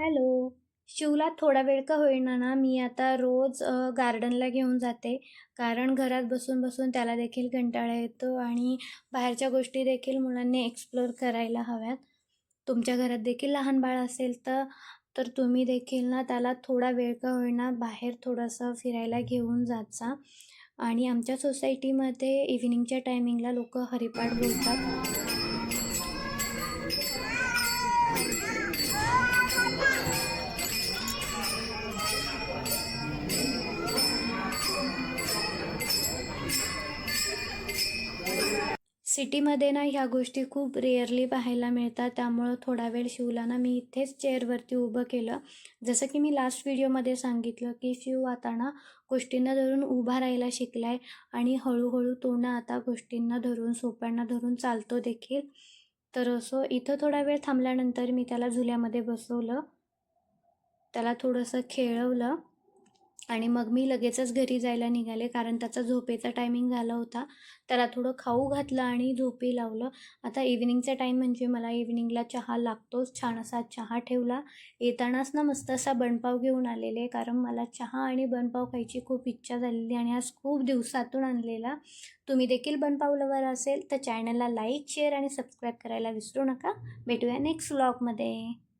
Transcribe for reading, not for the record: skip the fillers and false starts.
Hello. शिवला थोडा वेळ का होईना ना, मी आता रोज गार्डनला घेऊन जाते. कारण घरात बसून-बसून त्याला देखील कंटाळा येतो आणि बाहेरच्या गोष्टी देखील मुलांनी एक्सप्लोर करायला हव्यात. तुमच्या घरात देखील लहान बाळ असेल तर तर तुम्ही देखील ना त्याला थोडा वेळ का होईना बाहेर थोडंसं फिरायला घेऊन जात जा. आणि आमच्या सोसायटीमध्ये इव्हिनिंगच्या टायमिंगला लोकं हरिपाठ बोलतात. सिटीमध्ये ना ह्या गोष्टी खूप रेअरली पाहायला मिळतात. त्यामुळं थोडा वेळ शिवला ना मी इथेच चेअरवरती उभं केलं. जसं की मी लास्ट व्हिडिओमध्ये सांगितलं की शिव आता ना गोष्टींना धरून उभा राहायला शिकला आहे आणि हळूहळू तो ना आता गोष्टींना धरून, सोप्यांना धरून चालतो देखील. तर असं इथं थोडा वेळ थांबल्यानंतर मी त्याला झुल्यामध्ये बसवलं. त्याला थोडंसं खेळवलं आणि मग मी लगेचच घरी जायला निघाले, कारण त्याचा झोपेचा टायमिंग झाला होता. त्याला थोडं खाऊ घातलं आणि झोपी लावलं. आता इव्हिनिंगचा टाईम म्हणजे मला इव्हिनिंगला चहा लागतोच. छान असा चहा ठेवला. येतानाच ना मस्त असा बनपाव घेऊन आलेले, कारण मला चहा आणि बनपाव खायची खूप इच्छा झालेली आणि आज खूप दिवसातून आणलेला. तुम्ही देखील बनपाव लवर असेल तर चॅनलला लाईक, शेअर आणि सबस्क्राईब करायला विसरू नका. भेटूया नेक्स्ट व्लॉगमध्ये.